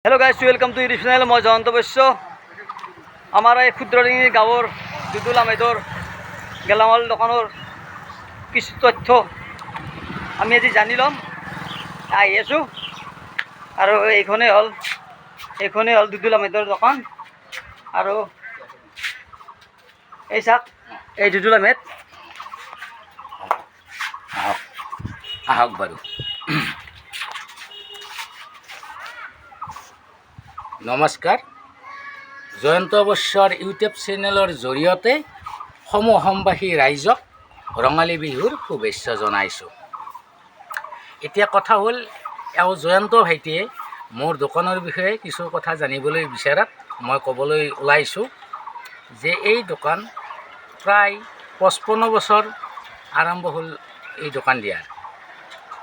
Hello guys, welcome to YouTube channel. मैं जयंत बैश्य। हमारा এই ক্ষুদ্রডিঙি গাঁৱৰ দুদুল আহমেদৰ গেলামাল দোকানৰ কিছু তথ্য আমি আজি জানি ল'ম। আহি আছোঁ আৰু এইখনেই হ'ল দুদুল আহমেদৰ দোকান। আৰু এই চাওক, এই দুদুল আহমেদ। আহক বাৰু। নমস্কাৰ। জয়ন্ত বৈশ্যৰ ইউটিউব চেনেলৰ জৰিয়তে সমবাসী ৰাইজক ৰঙালী বিহুৰ শুভেচ্ছা জনাইছোঁ। এতিয়া কথা হ'ল, এওঁ জয়ন্ত ভাইটিয়ে মোৰ দোকানৰ বিষয়ে কিছু কথা জানিবলৈ বিচৰাত মই ক'বলৈ ওলাইছোঁ যে এই দোকান প্ৰায় 55 বছৰ আৰম্ভ হ'ল এই দোকান দিয়াৰ।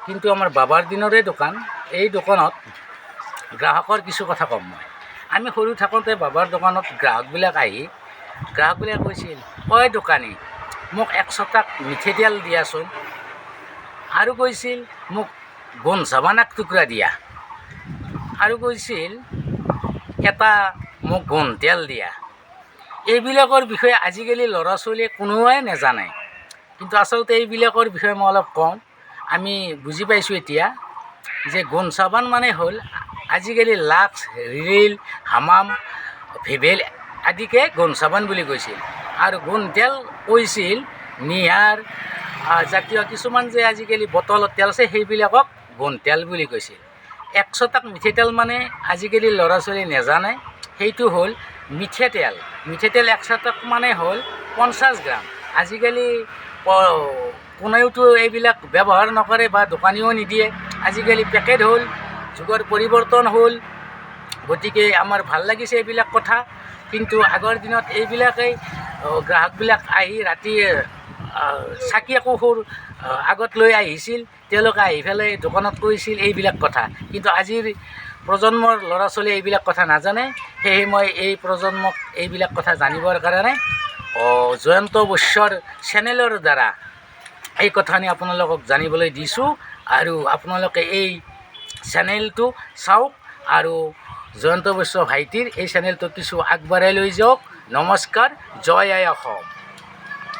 কিন্তু আমাৰ বাবাৰ দিনৰে দোকান। এই দোকানত গ্ৰাহকৰ কিছু কথা কম। আমি সৰু থাকোঁতে বাবাৰ দোকানত গ্ৰাহকবিলাকে কৈছিল, ঐ দোকানী, মোক 100 টাক মিঠে তেল দিয়াচোন। আৰু কৈছিল, মোক গোন চাবান এক টুকুৰা দিয়া। আৰু কৈছিল, এটা মোক গোন তেল দিয়া। এইবিলাকৰ বিষয়ে আজিকালি ল'ৰা ছোৱালীয়ে কোনোৱে নাজানে। কিন্তু আচলতে এইবিলাকৰ বিষয়ে মই অলপ কওঁ। আমি বুজি পাইছোঁ এতিয়া যে গোন চাবান মানে হ'ল আজিকালি লাক্স, ৰিল, হামাম, ভেবেল আদিকে গোন চাবান বুলি কৈছিল। আৰু গোন তেল কৈছিল নিহাৰ জাতীয় কিছুমান যে আজিকালি বটলত তেল আছে সেইবিলাকক গোন তেল বুলি কৈছিল। 100 টাক মিঠে তেল মানে আজিকালি ল'ৰা ছোৱালীয়ে নাজানে। সেইটো হ'ল মিঠে তেল। 100 টাক মানে হ'ল 50 গ্ৰাম। আজিকালি কোনেওতো এইবিলাক ব্যৱহাৰ নকৰে বা দোকানীও নিদিয়ে। আজিকালি পেকেট হ'ল, যুগৰ পৰিৱৰ্তন হ'ল। গতিকে আমাৰ ভাল লাগিছে এইবিলাক কথা। কিন্তু আগৰ দিনত এইবিলাকেই গ্ৰাহকবিলাক আহি ৰাতি চাকি একোখোৰ আগত লৈ আহিছিল। তেওঁলোকে আহি পেলাই দোকানত কৈছিল এইবিলাক কথা। কিন্তু আজিৰ প্ৰজন্মৰ ল'ৰা ছোৱালীয়ে এইবিলাক কথা নাজানে। সেয়ে মই এই প্ৰজন্মক এইবিলাক কথা জানিবৰ কাৰণে জয়ন্ত বৈশ্যৰ চেনেলৰ দ্বাৰা এই কথাখিনি আপোনালোকক জানিবলৈ দিছোঁ। আৰু আপোনালোকে এই চেনেলটো চাওক আৰু জয়ন্ত বৈশ্য ভাইটিৰ এই চেনেলটো কিছু আগবঢ়াই লৈ যাওক। নমস্কাৰ। জয় আই অসম।